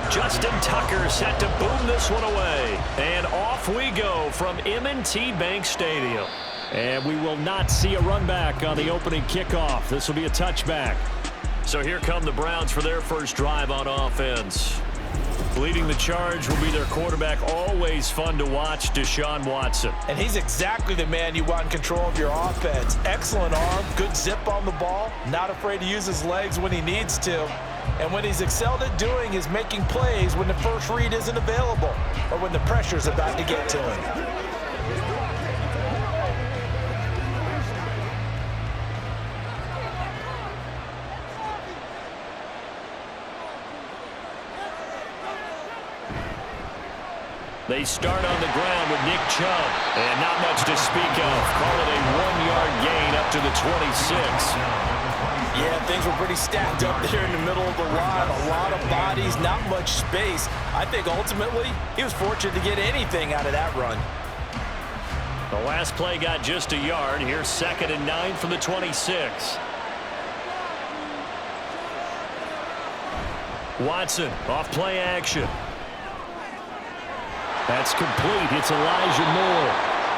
Justin Tucker set to boom this one away. And off we go from M&T Bank Stadium. And we will not see a run back on the opening kickoff. This will be a touchback. So here come the Browns for their first drive on offense. Leading the charge will be their quarterback, always fun to watch, Deshaun Watson. And he's exactly the man you want in control of your offense. Excellent arm, good zip on the ball, not afraid to use his legs when he needs to. And what he's excelled at doing is making plays when the first read isn't available or when the pressure's about to get to him. They start on the ground with Nick Chubb. And not much to speak of. Call it a 1-yard gain up to the 26. Yeah, things were pretty stacked up there in the middle of the line. A lot of bodies, not much space. I think ultimately he was fortunate to get anything out of that run. The last play got just a yard. Here's 2nd and 9 from the 26. Watson off play action. That's complete. It's Elijah Moore.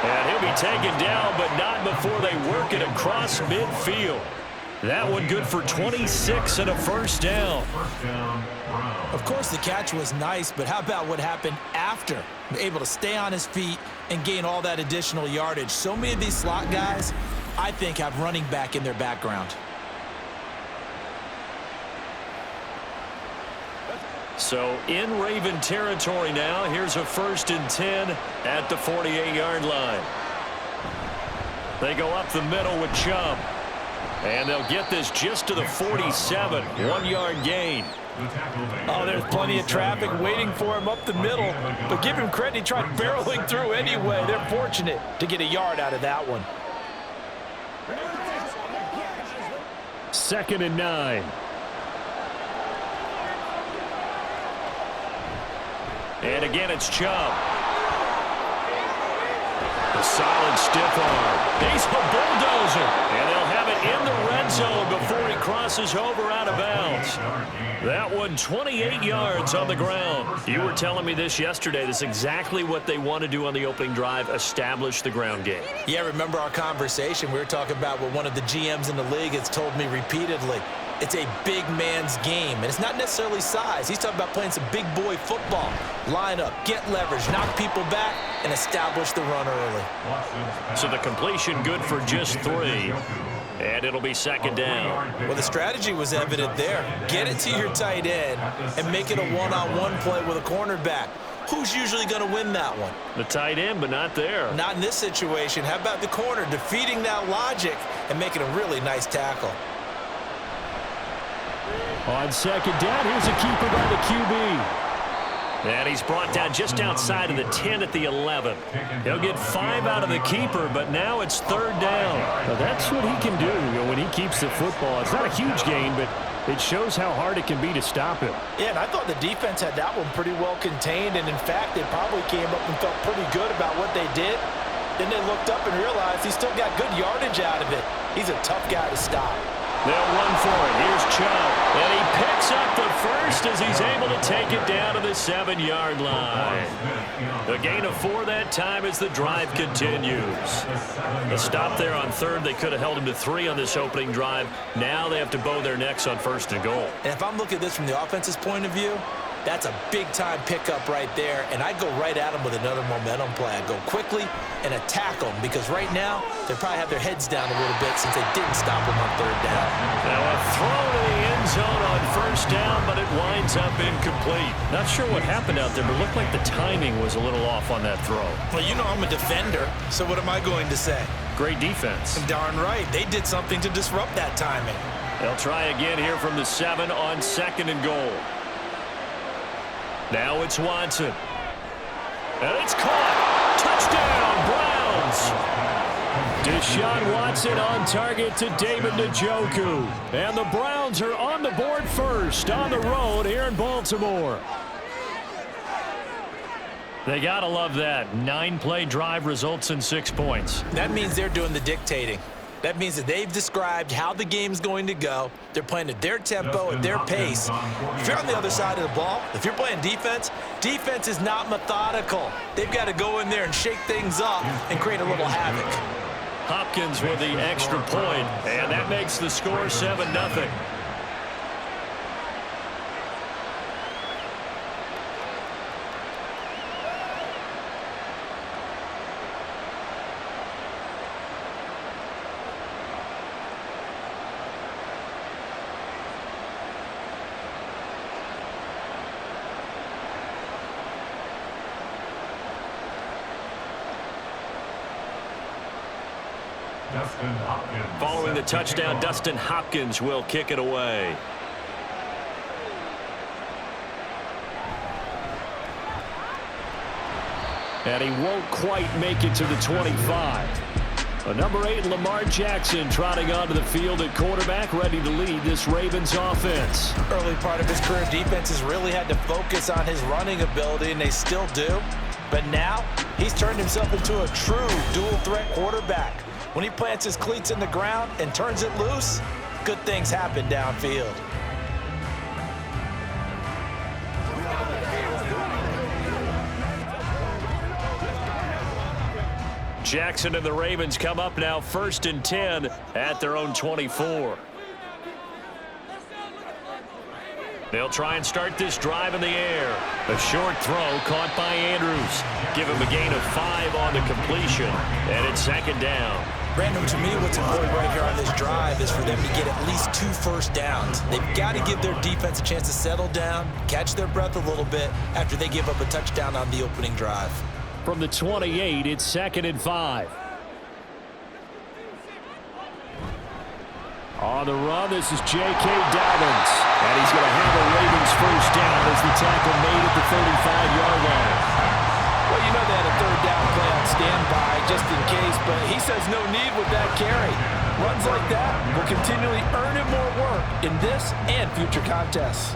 And he'll be taken down, but not before they work it across midfield. That one good for 26 and a first down. Of course, the catch was nice, but how about what happened after? Able to stay on his feet and gain all that additional yardage. So many of these slot guys, I think, have running back in their background. So in Raven territory now. Here's a 1st and 10 at the 48-yard line. They go up the middle with Chubb. And they'll get this just to the 47. 1-yard gain. Oh, there's plenty of traffic waiting for him up the middle. But give him credit, he tried barreling through anyway. They're fortunate to get a yard out of that one. 2nd and 9. And again, it's Chubb. The solid stiff arm. He's a bulldozer. And they'll have it in the red zone before he crosses over out of bounds. That one 28 yards on the ground. You were telling me this yesterday. This is exactly what they want to do on the opening drive, establish the ground game. Yeah, remember our conversation? We were talking about what one of the GMs in the league has told me repeatedly. It's a big man's game, and it's not necessarily size. He's talking about playing some big boy football. Line up, get leverage, knock people back, and establish the run early. So the completion good for just 3. And it'll be 2nd down. Well, the strategy was evident there. Get it to your tight end and make it a one-on-one play with a cornerback. Who's usually going to win that one? The tight end, but not there. Not in this situation. How about the corner defeating that logic and making a really nice tackle? On 2nd down, here's a keeper by the QB. And he's brought down just outside of the 10 at the 11. He'll get 5 out of the keeper, but now it's 3rd down. Now that's what he can do when he keeps the football. It's not a huge gain, but it shows how hard it can be to stop him. Yeah, and I thought the defense had that one pretty well contained, and in fact, they probably came up and felt pretty good about what they did. Then they looked up and realized he still got good yardage out of it. He's a tough guy to stop. They'll run for it. Here's Chubb. And he picks up the first as he's able to take it down to the 7-yard line. A gain of 4 that time as the drive continues. A stop there on 3rd. They could have held him to 3 on this opening drive. Now they have to bow their necks on 1st and goal. And if I'm looking at this from the offense's point of view, that's a big-time pickup right there, and I'd go right at him with another momentum play. I'd go quickly and attack them because right now they probably have their heads down a little bit since they didn't stop them on 3rd down. Now a throw to the end zone on 1st down, but it winds up incomplete. Not sure what happened out there, but it looked like the timing was a little off on that throw. Well, you know I'm a defender, so what am I going to say? Great defense. Darn right. They did something to disrupt that timing. They'll try again here from the 7 on 2nd and goal. Now it's Watson. And it's caught. Touchdown, Browns. Deshaun Watson on target to David Njoku. And the Browns are on the board first on the road here in Baltimore. They gotta love that. 9-play drive results in 6 points. That means they're doing the dictating. That means that they've described how the game's going to go. They're playing at their tempo, at their pace. If you're on the other side of the ball, if you're playing defense, defense is not methodical. They've got to go in there and shake things up and create a little havoc. Hopkins with the extra point, and that makes the score 7-0. Following the touchdown, Dustin Hopkins will kick it away. And he won't quite make it to the 25. Number 8, Lamar Jackson, trotting onto the field at quarterback, ready to lead this Ravens offense. Early part of his career, defense has really had to focus on his running ability, and they still do. But now, he's turned himself into a true dual-threat quarterback. When he plants his cleats in the ground and turns it loose, good things happen downfield. Jackson and the Ravens come up now 1st and 10 at their own 24. They'll try and start this drive in the air. A short throw caught by Andrews. Give him a gain of 5 on the completion, and it's 2nd down. Brandon, to me, what's important right here on this drive is for them to get at least 2 first downs. They've got to give their defense a chance to settle down, catch their breath a little bit after they give up a touchdown on the opening drive. From the 28, it's 2nd and 5. On the run, this is J.K. Dobbins. And he's going to have a Ravens first down as the tackle made at the 35-yard line. Well, you know they had a 3rd down play on standby just in case, but he says no need with that carry. Runs like that will continually earn him more work in this and future contests.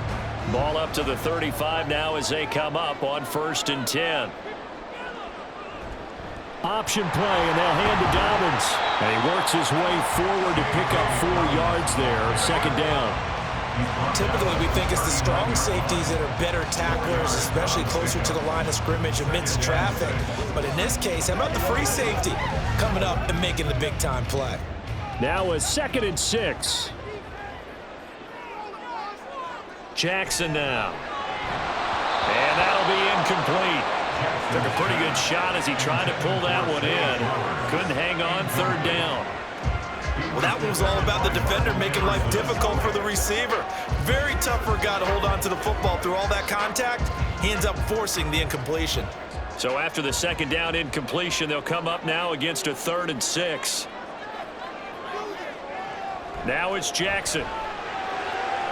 Ball up to the 35 now as they come up on 1st and 10. Option play, and they'll hand to Dobbins. And he works his way forward to pick up 4 yards there, 2nd down. Typically, we think it's the strong safeties that are better tacklers, especially closer to the line of scrimmage amidst traffic. But in this case, how about the free safety coming up and making the big-time play? Now a 2nd and 6. Jackson now. And that'll be incomplete. Took a pretty good shot as he tried to pull that one in. Couldn't hang on, 3rd down. Well, that one was all about the defender making life difficult for the receiver. Very tough for a guy to hold on to the football through all that contact. He ends up forcing the incompletion. So after the 2nd down incompletion, they'll come up now against a 3rd and 6. Now it's Jackson.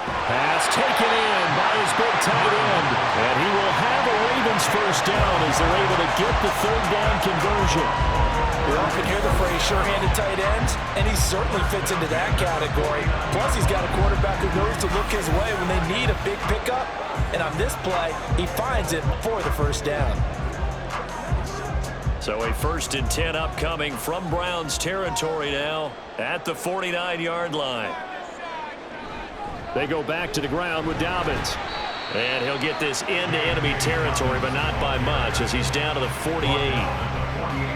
Pass taken in by his big tight end. And he will have a Ravens first down as they're able to get the 3rd down conversion. We often hear the phrase sure-handed tight ends, and he certainly fits into that category. Plus, he's got a quarterback who knows to look his way when they need a big pickup. And on this play, he finds it for the first down. So a 1st and 10 upcoming from Browns territory now at the 49-yard line. They go back to the ground with Dobbins. And he'll get this into enemy territory, but not by much as he's down to the 48.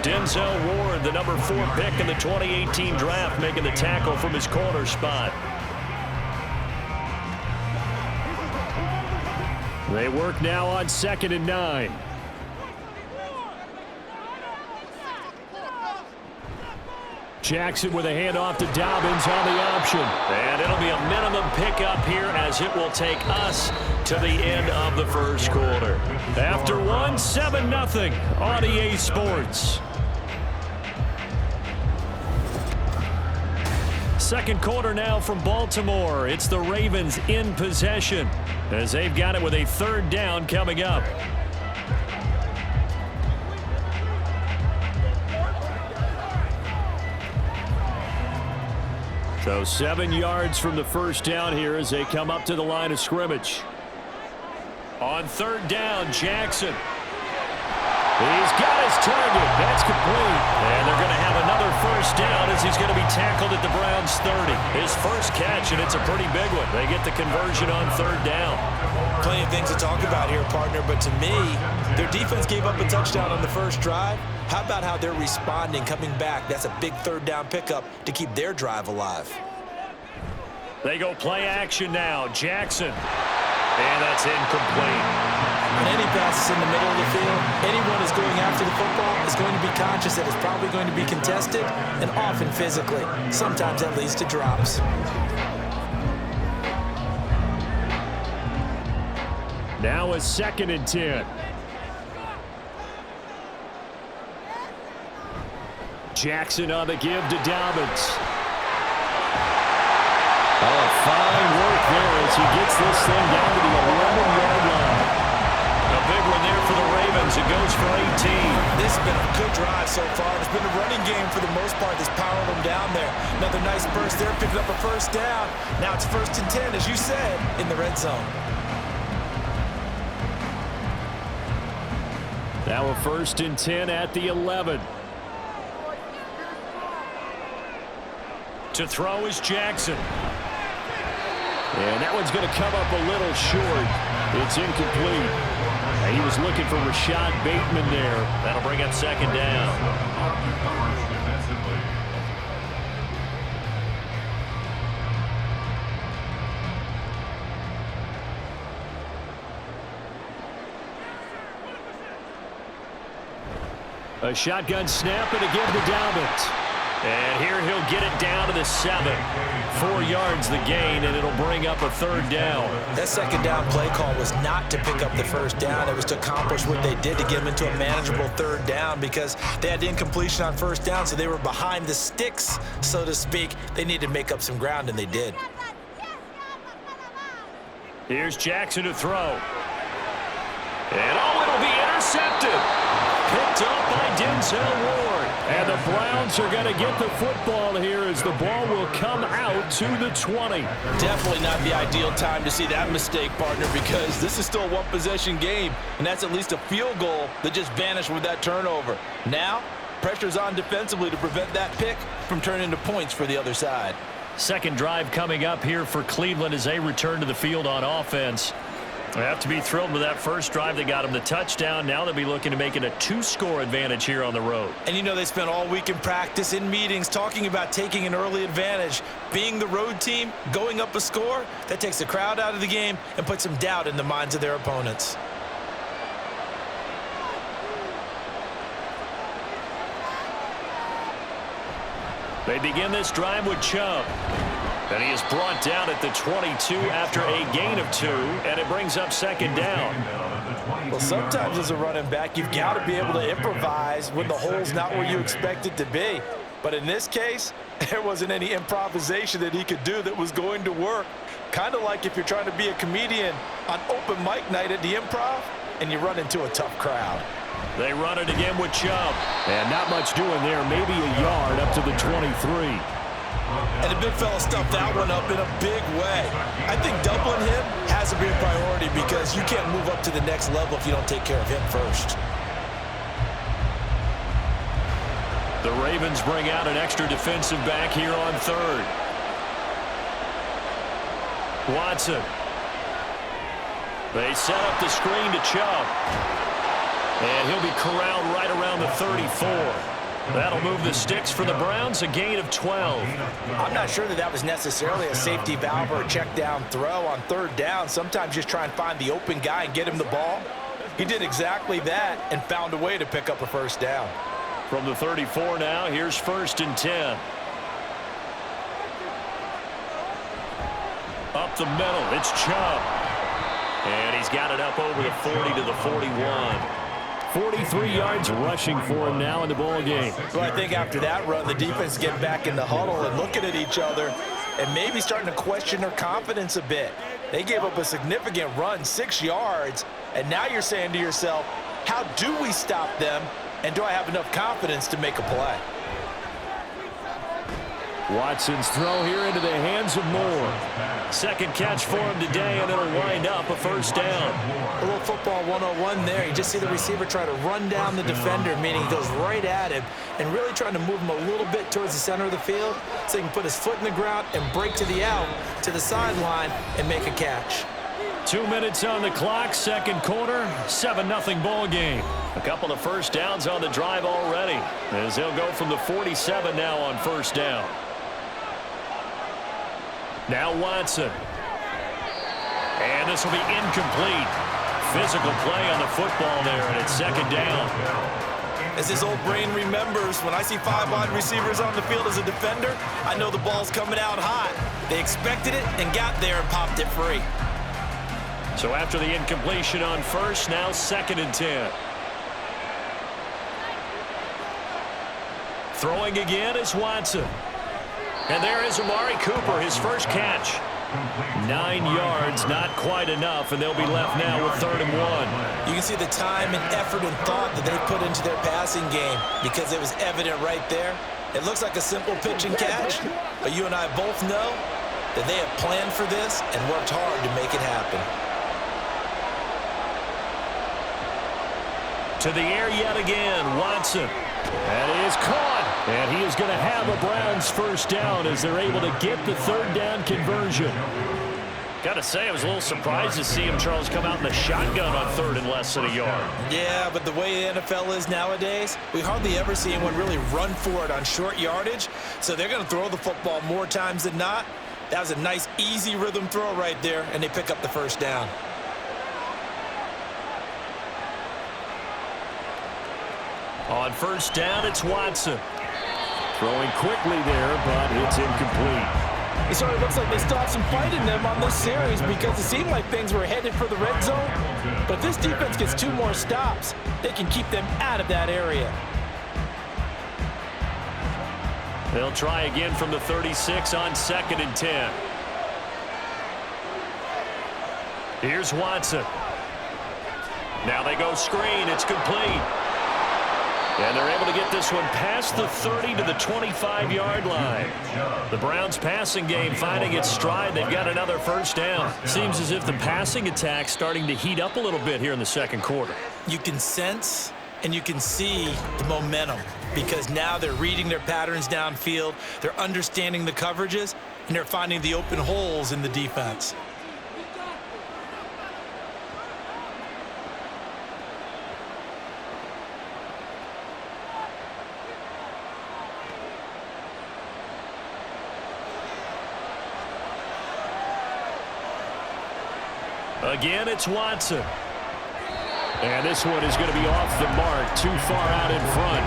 Denzel Ward, the number 4 pick in the 2018 draft, making the tackle from his corner spot. They work now on 2nd and 9. Jackson with a handoff to Dobbins on the option. And it'll be a minimum pickup here as it will take us to the end of the first quarter. After one, 7-0 on EA Sports. Second quarter now from Baltimore. It's the Ravens in possession as they've got it with a 3rd down coming up. So 7 yards from the first down here as they come up to the line of scrimmage. On 3rd down, Jackson. He's got his target. That's complete. And they're going to have another first down as he's going to be tackled at the Browns' 30. His first catch, and it's a pretty big one. They get the conversion on third down. Plenty of things to talk about here, partner, but to me, their defense gave up a touchdown on the first drive. How about how they're responding, coming back? That's a big third down pickup to keep their drive alive. They go play action now. Jackson. And that's incomplete. When any pass is in the middle of the field, anyone is going after the football is going to be conscious that it's probably going to be contested and often physically. Sometimes that leads to drops. Now a 2nd and 10. Jackson on the give to Dobbins. Oh, fine work there as he gets this thing down to the 11-yard line. A big one there for the Ravens. It goes for 18. This has been a good drive so far. It's been a running game for the most part that's powered them down there. Another nice burst there, picking up a first down. Now it's 1st and 10, as you said, in the red zone. Now a 1st and 10 at the 11. To throw is Jackson. And that one's going to come up a little short. It's incomplete. And he was looking for Rashad Bateman there. That'll bring up 2nd down. A shotgun snap and a give to Dobbins. And here he'll get it down to the 7. 4 yards the gain, and it'll bring up a 3rd down. That 2nd down play call was not to pick up the first down. It was to accomplish what they did to get them into a manageable 3rd down because they had incompletion on 1st down, so they were behind the sticks, so to speak. They needed to make up some ground, and they did. Here's Jackson to throw. And it'll be intercepted. Picked up by Denzel Ward. And the Browns are going to get the football here as the ball will come out to the 20. Definitely not the ideal time to see that mistake, partner, because this is still a one-possession game, and that's at least a field goal that just vanished with that turnover. Now, pressure's on defensively to prevent that pick from turning into points for the other side. Second drive coming up here for Cleveland as they return to the field on offense. They have to be thrilled with that first drive. They got them the touchdown. Now they'll be looking to make it a 2-score advantage here on the road. And you know they spent all week in practice, in meetings, talking about taking an early advantage. Being the road team, going up a score, that takes the crowd out of the game and puts some doubt in the minds of their opponents. They begin this drive with Chubb. And he is brought down at the 22 after a gain of 2, and it brings up 2nd down. Well, sometimes as a running back, you've got to be able to improvise when the hole's not where you expect it to be. But in this case, there wasn't any improvisation that he could do that was going to work. Kind of like if you're trying to be a comedian on open mic night at the Improv, and you run into a tough crowd. They run it again with Chubb. And not much doing there, maybe a yard up to the 23. And the big fella stuffed that one up in a big way. I think doubling him has to be a priority because you can't move up to the next level if you don't take care of him first. The Ravens bring out an extra defensive back here on 3rd. Watson. They set up the screen to Chubb. And he'll be corralled right around the 34. That'll move the sticks for the Browns, a gain of 12. I'm not sure that was necessarily a safety valve or a check down throw on 3rd down. Sometimes just try and find the open guy and get him the ball. He did exactly that and found a way to pick up a 1st down. From the 34 now, here's 1st and 10. Up the middle, it's Chubb. And he's got it up over the 40 to the 41. 43 yards rushing for him now in the ball game. Well, I think after that run, the defense get back in the huddle and looking at each other and maybe starting to question their confidence a bit. They gave up a significant run, 6 yards, and now you're saying to yourself, how do we stop them, and do I have enough confidence to make a play? Watson's throw here into the hands of Moore. Second catch for him today, and it'll wind up a first down. A little football 101 there. You just see the receiver try to run down the defender, meaning he goes right at him and really trying to move him a little bit towards the center of the field so he can put his foot in the ground and break to the out, to the sideline, and make a catch. 2 minutes on the clock, second quarter, 7-0 ball game. A couple of first downs on the drive already, as they'll go from the 47 now on first down. Now Watson. And this will be incomplete. Physical play on the football there, and it's second down. As his old brain remembers, when I see 5 wide receivers on the field as a defender, I know the ball's coming out hot. They expected it and got there and popped it free. So after the incompletion on first, now 2nd and 10. Throwing again is Watson. And there is Amari Cooper, his first catch. 9 yards, not quite enough, and they'll be left now with 3rd and 1. You can see the time and effort and thought that they put into their passing game because it was evident right there. It looks like a simple pitch and catch, but you and I both know that they have planned for this and worked hard to make it happen. To the air yet again, Watson. That is caught. And he is going to have a Browns first down as they're able to get the 3rd down conversion. Got to say, I was a little surprised to see him, Charles, come out in the shotgun on 3rd and less than a yard. Yeah, but the way the NFL is nowadays, we hardly ever see anyone really run for it on short yardage. So they're going to throw the football more times than not. That was a nice, easy rhythm throw right there, and they pick up the first down. On first down, it's Watson. Throwing quickly there, but it's incomplete. It sort of looks like they still have some fight in them on this series because it seemed like things were headed for the red zone. But if this defense gets 2 more stops, they can keep them out of that area. They'll try again from the 36 on 2nd and 10. Here's Watson. Now they go screen. It's complete. And they're able to get this one past the 30 to the 25-yard line. The Browns' passing game finding its stride. They've got another first down. Seems as if the passing attack's starting to heat up a little bit here in the second quarter. You can sense and you can see the momentum because now they're reading their patterns downfield, they're understanding the coverages, and they're finding the open holes in the defense. Again, it's Watson. And this one is going to be off the mark, too far out in front.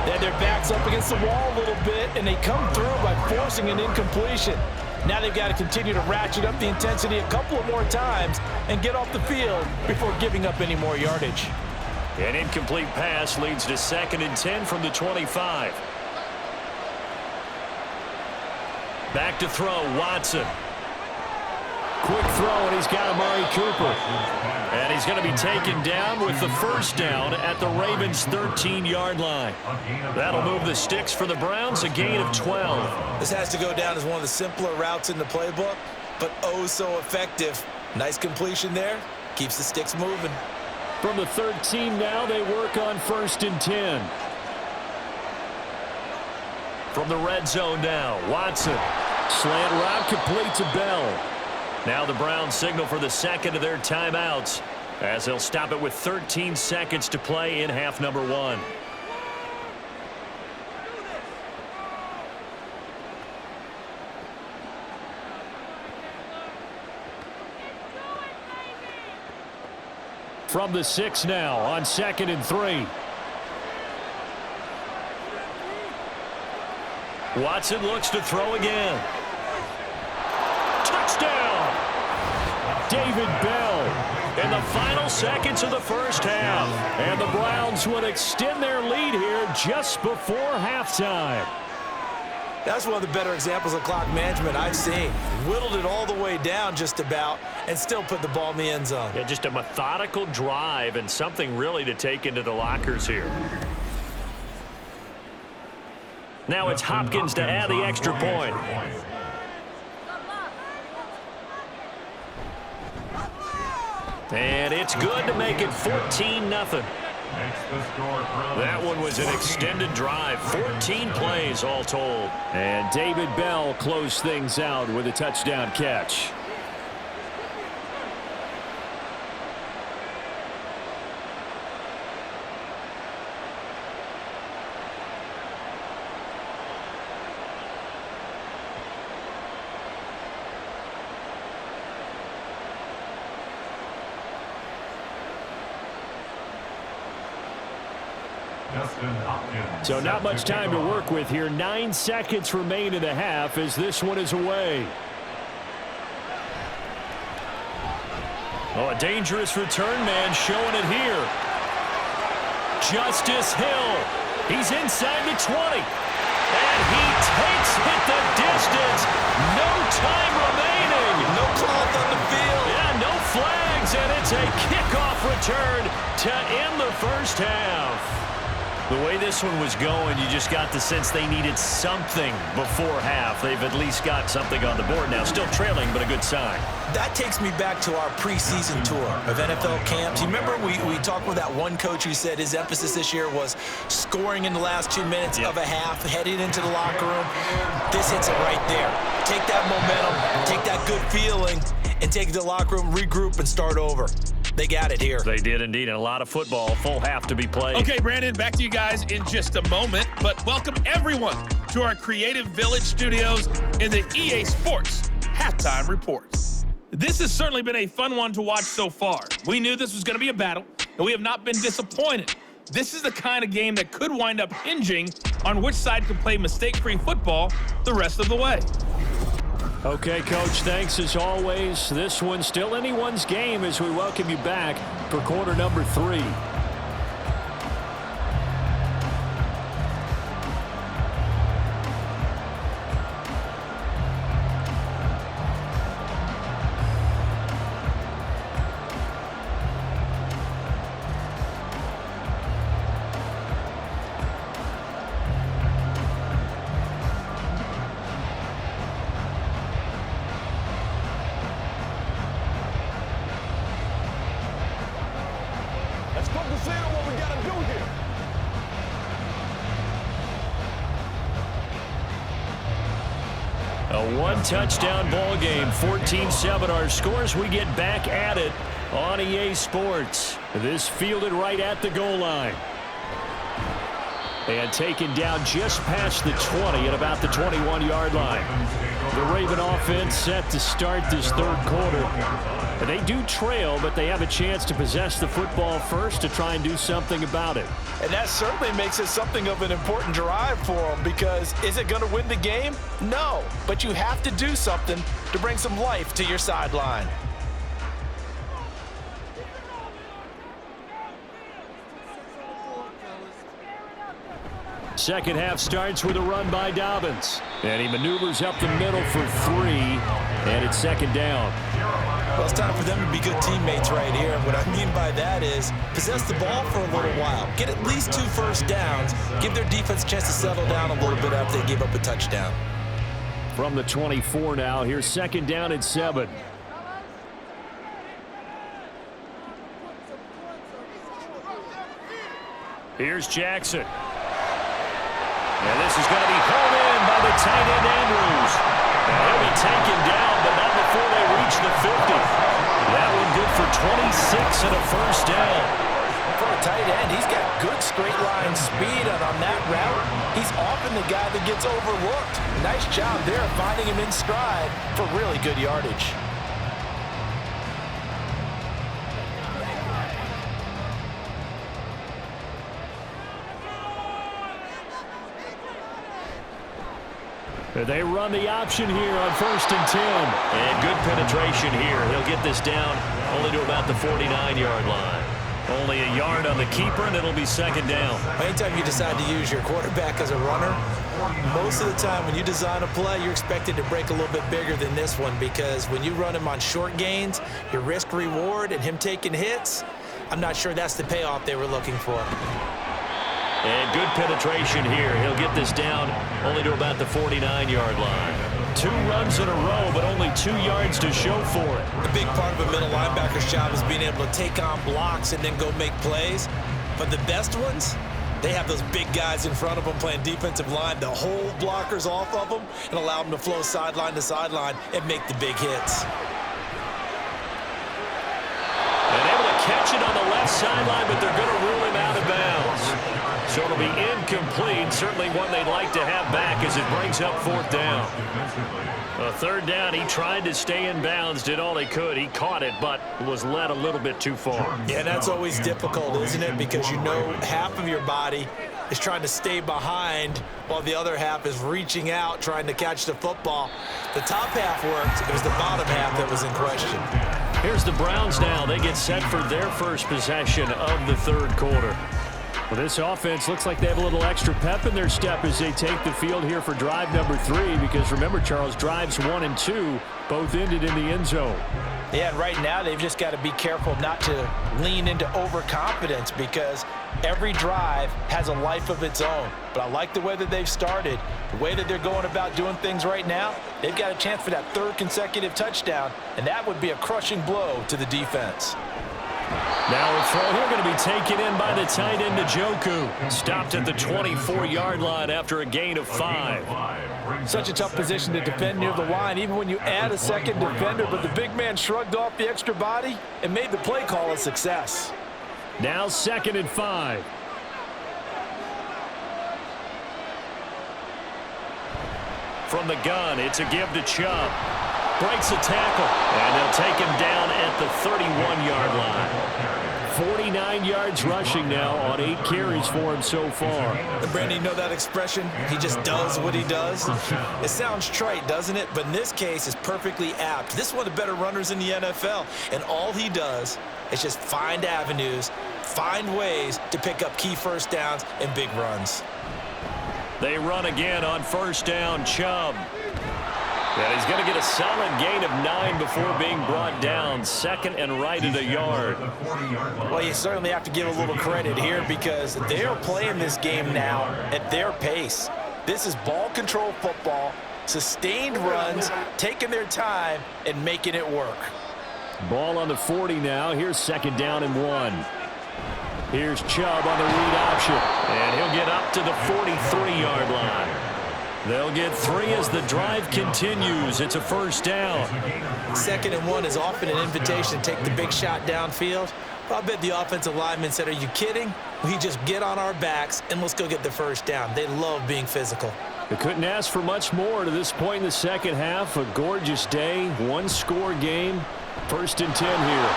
They had their backs up against the wall a little bit, and they come through by forcing an incompletion. Now they've got to continue to ratchet up the intensity a couple of more times and get off the field before giving up any more yardage. An incomplete pass leads to 2nd and 10 from the 25. Back to throw, Watson. Quick throw, and he's got Amari Cooper. And he's going to be taken down with the first down at the Ravens' 13-yard line. That'll move the sticks for the Browns, a gain of 12. This has to go down as one of the simpler routes in the playbook, but oh so effective. Nice completion there. Keeps the sticks moving. From the 13 now, they work on 1st and 10. From the red zone now, Watson. Slant route complete to Bell. Now the Browns signal for the second of their timeouts as they'll stop it with 13 seconds to play in half number 1. From the 6 now on 2nd and 3. Watson looks to throw again. Touchdown! David Bell in the final seconds of the first half. And the Browns would extend their lead here just before halftime. That's one of the better examples of clock management I've seen. Whittled it all the way down just about and still put the ball in the end zone. Yeah, just a methodical drive and something really to take into the lockers here. Now it's Hopkins to add the extra point. And it's good to make it 14-0. That one was an extended drive, 14 plays all told. And David Bell closed things out with a touchdown catch. So not much time to work with here. 9 seconds remain in the half as this one is away. Oh, a dangerous return man showing it here. Justice Hill. He's inside the 20. And he takes it the distance. No time remaining. No cloth on the field. Yeah, no flags. And it's a kickoff return to end the first half. The way this one was going, you just got the sense they needed something before half. They've at least got something on the board now. Still trailing, but a good sign. That takes me back to our preseason tour of NFL camps. You remember we talked with that one coach who said his emphasis this year was scoring in the last 2 minutes of a half, heading into the locker room. This hits it right there. Take that momentum, take that good feeling, and take it to the locker room, regroup, and start over. They got it here. They did indeed, and a lot of football, full half to be played. Okay, Brandon, back to you guys in just a moment, but welcome everyone to our Creative Village studios in the EA Sports Halftime Report. This has certainly been a fun one to watch so far. We knew this was going to be a battle, and we have not been disappointed. This is the kind of game that could wind up hinging on which side can play mistake-free football the rest of the way. Okay, Coach, thanks as always. This one's still anyone's game as we welcome you back for quarter number 3. A one-touchdown ball game, 14-7 our scores. We get back at it on EA Sports. This fielded right at the goal line. And taken down just past the 20 at about the 21-yard line. The Raven offense set to start this third quarter. And they do trail, but they have a chance to possess the football first to try and do something about it. And that certainly makes it something of an important drive for them, because is it going to win the game? No, but you have to do something to bring some life to your sideline. Second half starts with a run by Dobbins. And he maneuvers up the middle for 3, and it's second down. Well, it's time for them to be good teammates right here. And what I mean by that is possess the ball for a little while. Get at least 2 first downs. Give their defense a chance to settle down a little bit after they give up a touchdown. From the 24 now, here's second down and 7. Here's Jackson. And this is going to be hauled in by the tight end Andrews. And he'll be taken down, but not before they reach the 50. That one good for 26 and a first down. For a tight end, he's got good straight line speed, and on that route, he's often the guy that gets overlooked. Nice job there finding him in stride for really good yardage. They run the option here on 1st and 10. And good penetration here. He'll get this down only to about the 49-yard line. Only a yard on the keeper, and it'll be second down. Anytime you decide to use your quarterback as a runner, most of the time when you design a play, you're expected to break a little bit bigger than this one, because when you run him on short gains, your risk-reward and him taking hits, I'm not sure that's the payoff they were looking for. And good penetration here. He'll get this down only to about the 49-yard line. 2 runs in a row, but only 2 yards to show for it. A big part of a middle linebacker's job is being able to take on blocks and then go make plays. But the best ones, they have those big guys in front of them playing defensive line to hold blockers off of them and allow them to flow sideline to sideline and make the big hits. And able to catch it on the left sideline, but they're going to rule him out of bounds. So it'll be incomplete. Certainly one they'd like to have back as it brings up 4th down. A 3rd down, he tried to stay in bounds, did all he could. He caught it, but was led a little bit too far. Yeah, that's always difficult, isn't it? Because you know half of your body is trying to stay behind while the other half is reaching out, trying to catch the football. The top half worked. It was the bottom half that was in question. Here's the Browns now. They get set for their first possession of the 3rd quarter. Well, this offense looks like they have a little extra pep in their step as they take the field here for drive number 3, because remember, Charles, drives 1 and 2 both ended in the end zone. Yeah, and right now they've just got to be careful not to lean into overconfidence, because every drive has a life of its own. But I like the way that they've started, the way that they're going about doing things right now. They've got a chance for that 3rd consecutive touchdown, and that would be a crushing blow to the defense. Now a throw here going to be taken in by the tight end Njoku. Stopped at the 24-yard line after a gain of 5. Such a tough position to defend near the line, even when you add a second defender, but the big man shrugged off the extra body and made the play call a success. Now 2nd and 5. From the gun, it's a give to Chubb. Breaks a tackle, and they'll take him down at the 31-yard line. 49 yards rushing now on 8 carries for him so far. Brandon, you know that expression? He just does what he does. It sounds trite, doesn't it? But in this case, it's perfectly apt. This is one of the better runners in the NFL, and all he does is just find avenues, find ways to pick up key 1st downs and big runs. They run again on 1st down, Chubb. And he's going to get a solid gain of 9 before being brought down. 2nd and right at a yard. Well, you certainly have to give a little credit here, because they are playing this game now at their pace. This is ball control football, sustained runs, taking their time and making it work. Ball on the 40 now. Here's 2nd down and 1. Here's Chubb on the read option. And he'll get up to the 43-yard line. They'll get 3 as the drive continues. It's a 1st down. 2nd and 1 is often an invitation to take the big shot downfield. But I bet the offensive lineman said, are you kidding? We just get on our backs and let's go get the 1st down. They love being physical. They couldn't ask for much more to this point in the 2nd half. A gorgeous day, 1-score game. 1st and 10 here.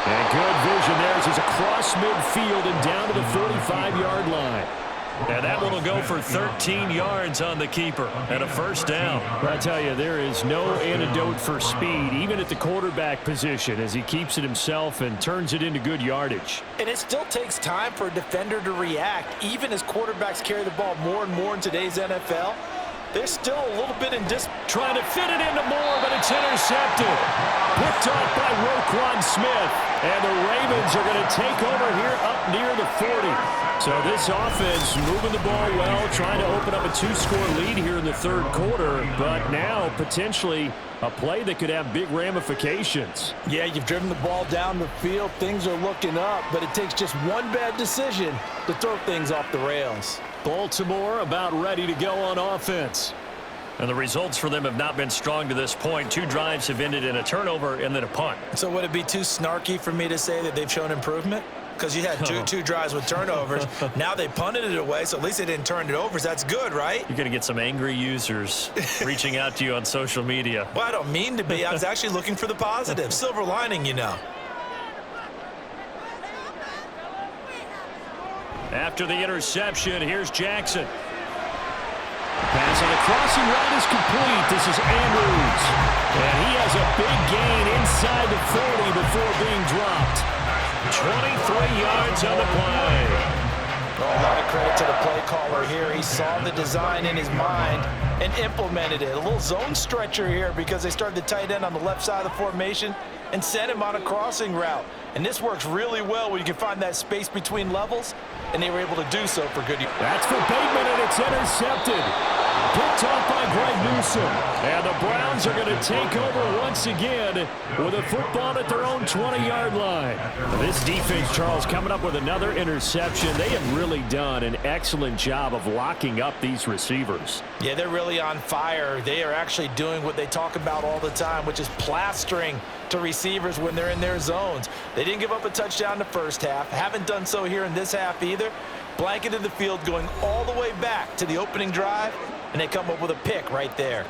And good vision there as he's across midfield and down to the 45-yard line. And that one will go for 13 yards on the keeper and a 1st down. But I tell you, there is no antidote for speed, even at the quarterback position, as he keeps it himself and turns it into good yardage. And it still takes time for a defender to react. Even as quarterbacks carry the ball more and more in today's NFL, they're still a little bit in trying to fit it into Moore, but it's intercepted. Picked off by Roquan Smith. And the Ravens are going to take over here up near the 40. So this offense moving the ball well, trying to open up a 2-score lead here in the 3rd quarter. But now potentially a play that could have big ramifications. Yeah, you've driven the ball down the field. Things are looking up, but it takes just one bad decision to throw things off the rails. Baltimore about ready to go on offense. And the results for them have not been strong to this point. 2 drives have ended in a turnover and then a punt. So would it be too snarky for me to say that they've shown improvement? Because you had two drives with turnovers. Now they punted it away, so at least they didn't turn it over. So that's good, right? You're going to get some angry users reaching out to you on social media. Well, I don't mean to be. I was actually looking for the positive. Silver lining, you know. After the interception, here's Jackson. Pass on the crossing route is complete. This is Andrews. And he has a big gain inside the 40 before being dropped. 23 yards on the play. A lot of credit to the play caller here. he saw the design in his mind and implemented it. A little zone stretcher here because they started the tight end on the left side of the formation and sent him on a crossing route. And this works really well when you can find that space between levels, and they were able to do so for good. That's for Bateman, and it's intercepted. Picked off by Greg Newsome. And the Browns are going to take over once again with a football at their own 20-yard line. This defense, Charles, coming up with another interception. They have really done an excellent job of locking up these receivers. Yeah, they're really on fire. They are actually doing what they talk about all the time, which is plastering to receivers when they're in their zones. They didn't give up a touchdown in the first half. Haven't done so here in this half either. Blanketed the field going all the way back to the opening drive, and they come up with a pick right there.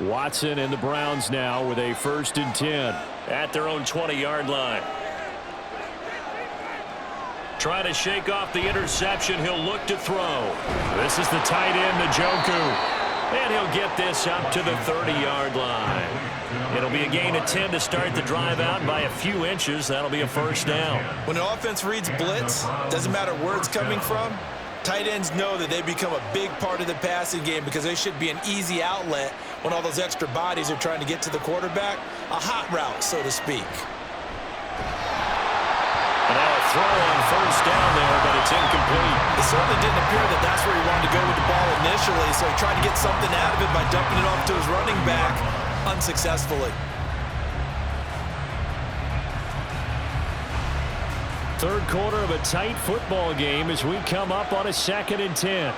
Watson and the Browns now with a 1st and 10 at their own 20-yard line. Trying to shake off the interception. He'll look to throw. This is the tight end, Njoku. And he'll get this up to the 30-yard line. It'll be a gain of 10 to start the drive out. By a few inches, that'll be a 1st down. When an offense reads blitz, doesn't matter where it's coming from, tight ends know that they become a big part of the passing game because they should be an easy outlet when all those extra bodies are trying to get to the quarterback. A hot route, so to speak. And now a throw on 1st down there, but it's incomplete. It certainly didn't appear that that's where he wanted to go with the ball initially, so he tried to get something out of it by dumping it off to his running back unsuccessfully. Third quarter of a tight football game as we come up on a 2nd and 10.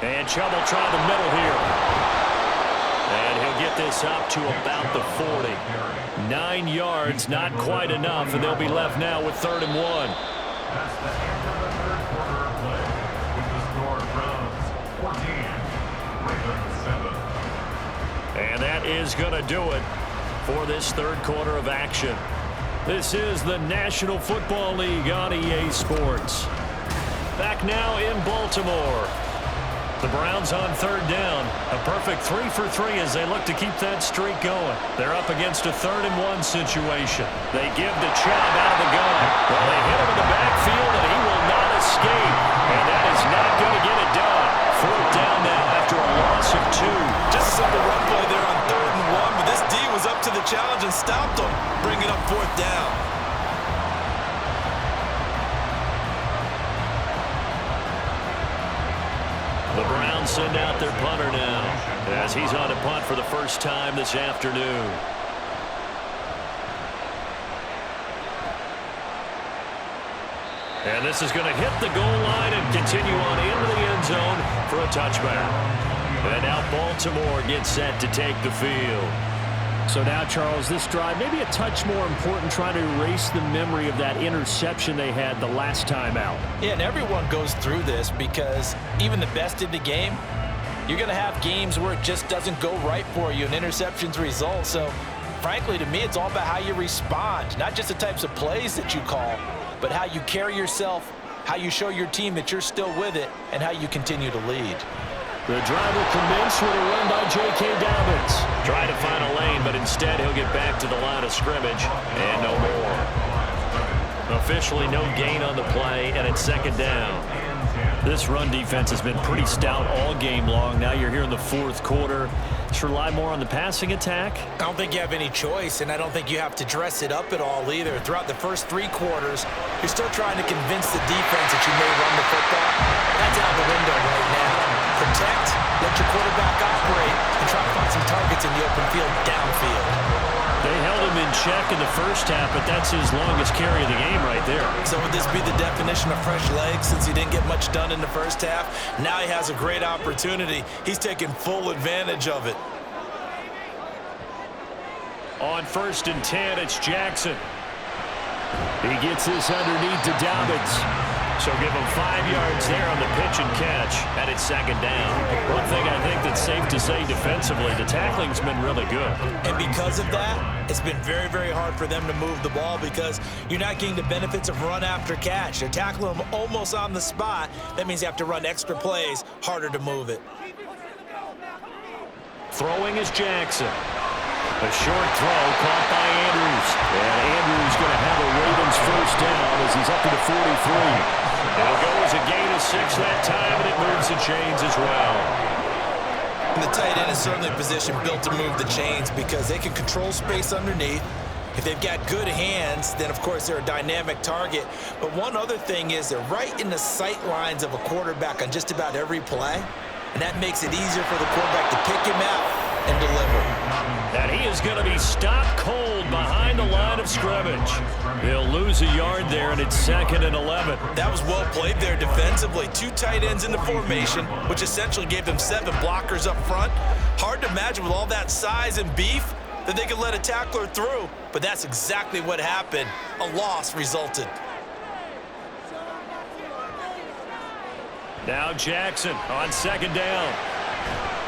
And Chubb will try the middle here. And he'll get this up to about the 40. 9 yards, not quite enough, and they'll be left now with 3rd and 1. And that is going to do it for this 3rd quarter of action. This is the National Football League on EA Sports. Back now in Baltimore. The Browns on 3rd down. A perfect 3 for 3 as they look to keep that streak going. They're up against a 3rd and 1 situation. They give to Chubb out of the gun. Well, they hit him in the backfield, and he will not escape. And that is not going to get it done. 4th down now after a loss of 2. Just a simple run play there on 3rd and 1, but this D was up to the challenge and stopped them, bringing up 4th down. The Browns send out their punter now as he's on a punt for the first time this afternoon. And this is going to hit the goal line and continue on into the end zone for a touchback. And now Baltimore gets set to take the field. So now, Charles, this drive maybe a touch more important, trying to erase the memory of that interception they had the last time out. Yeah, and everyone goes through this because even the best in the game, you're going to have games where it just doesn't go right for you and interceptions result. So, frankly, to me, it's all about how you respond, not just the types of plays that you call, but how you carry yourself, how you show your team that you're still with it, and how you continue to lead. The drive will commence with a run by J.K. Dobbins. Trying to find a lane, but instead he'll get back to the line of scrimmage, and no more. Officially no gain on the play, and it's 2nd down. This run defense has been pretty stout all game long. Now you're here in the 4th quarter. Just rely more on the passing attack. I don't think you have any choice, and I don't think you have to dress it up at all either. Throughout the first 3 quarters, you're still trying to convince the defense that you may run the football. That's out the window right now. Protect, let your quarterback operate, and try to find some targets in the open field downfield. They held him in check in the first half, but that's his longest carry of the game right there. So would this be the definition of fresh legs since he didn't get much done in the first half? Now he has a great opportunity. He's taking full advantage of it. On 1st and 10, it's Jackson. He gets this underneath to Dobbins. So give him 5 yards there on the pitch and catch, and it's 2nd down. One thing I think that's safe to say defensively, the tackling's been really good. And because of that, it's been very, very hard for them to move the ball because you're not getting the benefits of run after catch. They're tackling them almost on the spot. That means you have to run extra plays, harder to move it. Throwing is Jackson. A short throw caught by Andrews. And Andrews going to have a Ravens first down as he's up to the 43. It'll go as a gain of 6 that time, and it moves the chains as well. And the tight end is certainly a position built to move the chains because they can control space underneath. If they've got good hands, then, of course, they're a dynamic target. But one other thing is they're right in the sight lines of a quarterback on just about every play, and that makes it easier for the quarterback to pick him out and deliver. And he is going to be stopped cold behind the line of scrimmage. He'll lose a yard there, and it's 2nd and 11. That was well played there defensively. 2 tight ends in the formation, which essentially gave them 7 blockers up front. Hard to imagine with all that size and beef that they could let a tackler through, but that's exactly what happened. A loss resulted. Now Jackson on 2nd down.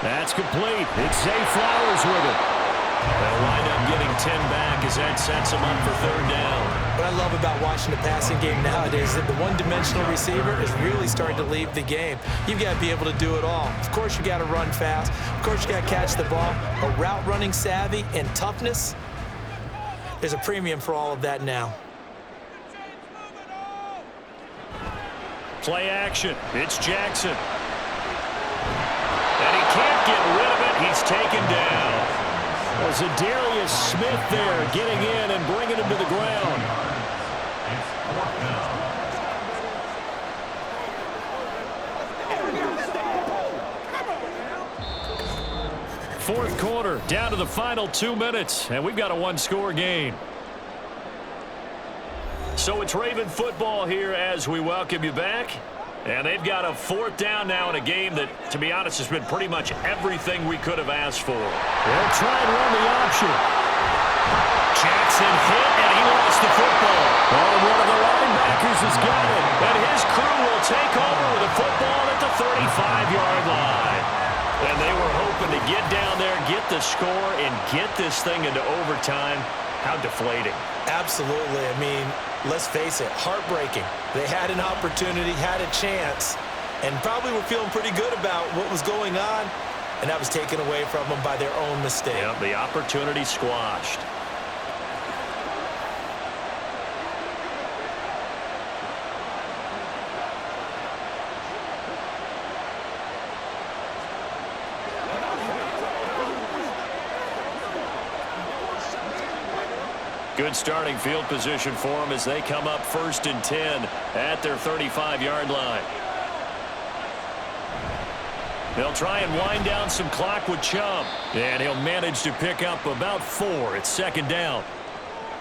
That's complete. It's Zay Flowers with it. They'll wind up getting 10 back as that sets them up for 3rd down. What I love about watching the passing game nowadays is that the one-dimensional receiver is really starting to leave the game. You've got to be able to do it all. Of course, you got to run fast. Of course, you got to catch the ball. But route running savvy and toughness, there's a premium for all of that now. Play action. It's Jackson. And he can't get rid of it. He's taken down. Was Darius Smith there getting in and bringing him to the ground. Fourth quarter, down to the final 2 minutes, and we've got a 1-score game. So it's Raven football here as we welcome you back. And they've got a 4th down now in a game that, to be honest, has been pretty much everything we could have asked for. They'll try and run the option. Jackson hit, and he lost the football. Oh, one of the linebackers has got it. And his crew will take over with a football at the 35-yard line. And they were hoping to get down there, get the score, and get this thing into overtime. How deflating. Absolutely. I mean, let's face it, heartbreaking. They had an opportunity, had a chance, and probably were feeling pretty good about what was going on, and that was taken away from them by their own mistake. Yep, the opportunity squashed. Good starting field position for them as they come up 1st and 10 at their 35-yard line. They'll try and wind down some clock with Chubb, and he'll manage to pick up about 4 at 2nd down.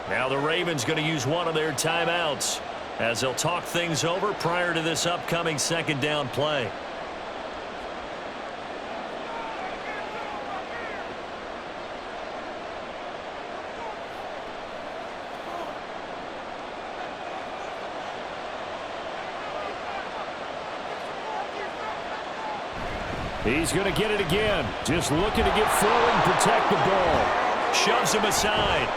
Now the Ravens going to use one of their timeouts as they'll talk things over prior to this upcoming 2nd down play. He's going to get it again. Just looking to get forward and protect the ball. Shoves him aside.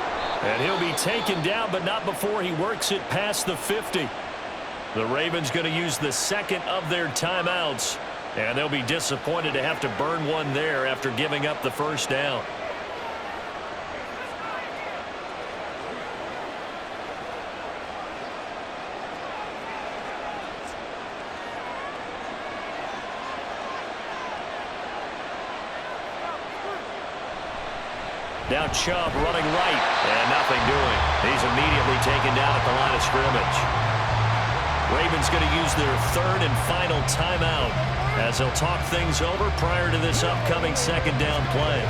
And he'll be taken down, but not before he works it past the 50. The Ravens going to use the 2nd of their timeouts. And they'll be disappointed to have to burn one there after giving up the 1st down. Now Chubb running right, and nothing doing. He's immediately taken down at the line of scrimmage. Ravens going to use their 3rd and final timeout as they'll talk things over prior to this upcoming 2nd down play.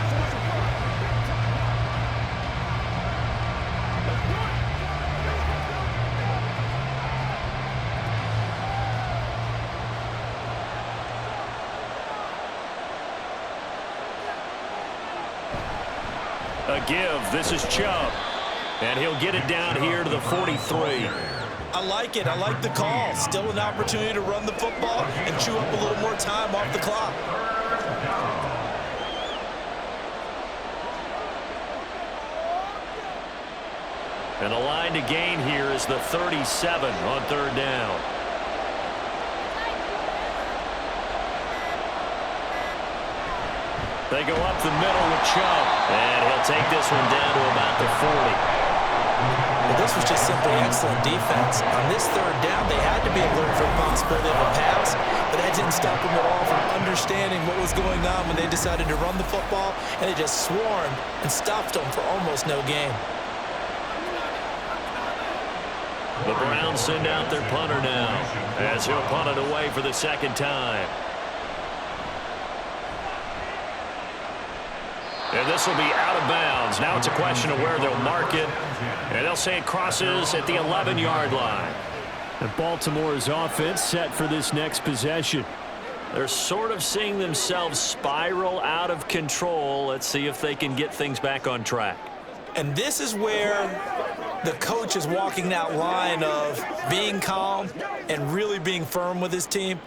A give. This is Chubb. And he'll get it down here to the 43. I like it. I like the call. Still an opportunity to run the football and chew up a little more time off the clock. And the line to gain here is the 37 on 3rd down. They go up the middle with Chubb. And he'll take this one down to about the 40. Well, this was just simply excellent defense. On this third down, they had to be alert for the possibility of a pass, but that didn't stop them at all from understanding what was going on when they decided to run the football, and they just swarmed and stopped them for almost no gain. The Browns send out their punter now as he'll punt it away for the second time. And this will be out of bounds. Now it's a question of where they'll mark it. And they'll say it crosses at the 11-yard line. And Baltimore's offense set for this next possession. They're sort of seeing themselves spiral out of control. Let's see if they can get things back on track. And this is where the coach is walking that line of being calm and really being firm with his team.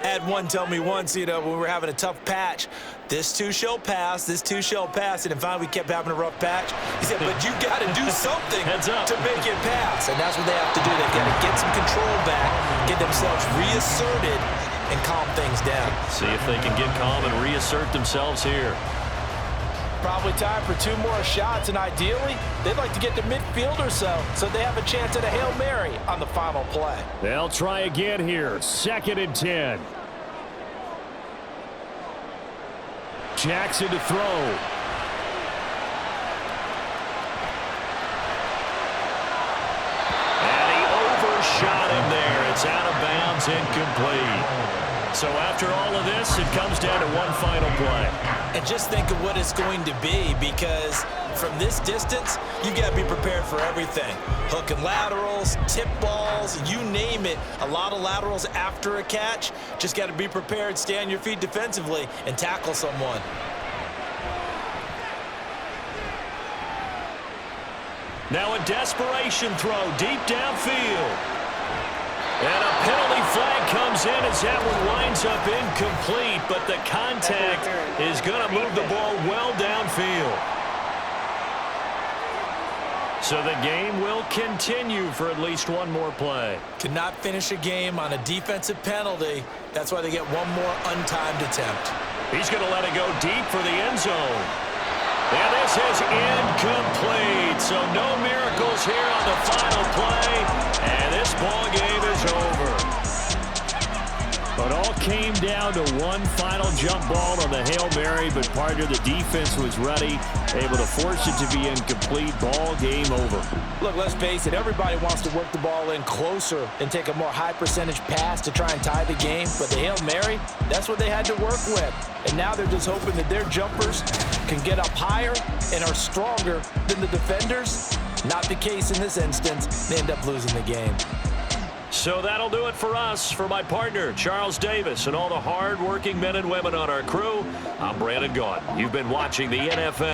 I had one tell me once, when we were having a tough patch, this too shall pass, this too shall pass, and then finally we kept having a rough patch. He said, but you got to do something to make it pass, and that's what they have to do. They've got to get some control back, get themselves reasserted, and calm things down. See if they can get calm and reassert themselves here. Probably time for 2 more shots, and ideally, they'd like to get to midfield or so they have a chance at a Hail Mary on the final play. They'll try again here. 2nd and 10. Jackson to throw. And he overshot him there. It's out of bounds, incomplete. So after all of this, it comes down to one final play. And just think of what it's going to be, because from this distance, you've got to be prepared for everything. Hook and laterals, tip balls, you name it. A lot of laterals after a catch. Just got to be prepared, stay on your feet defensively, and tackle someone. Now a desperation throw deep downfield. And a penalty flag comes in as that one winds up incomplete, but the contact is going to move the ball well downfield. So the game will continue for at least one more play. Cannot finish a game on a defensive penalty. That's why they get one more untimed attempt. He's going to let it go deep for the end zone. And this is incomplete. So no miracles here on the final play. And this ball game is over. But all came down to one final jump ball on the Hail Mary, but partner, the defense was ready, able to force it to be incomplete. Ball game over. Look, let's face it, everybody wants to work the ball in closer and take a more high percentage pass to try and tie the game. But the Hail Mary, that's what they had to work with. And now they're just hoping that their jumpers can get up higher and are stronger than the defenders. Not the case in this instance. They end up losing the game. So that'll do it for us. For my partner, Charles Davis, and all the hard-working men and women on our crew, I'm Brandon Gaudin. You've been watching the NFL.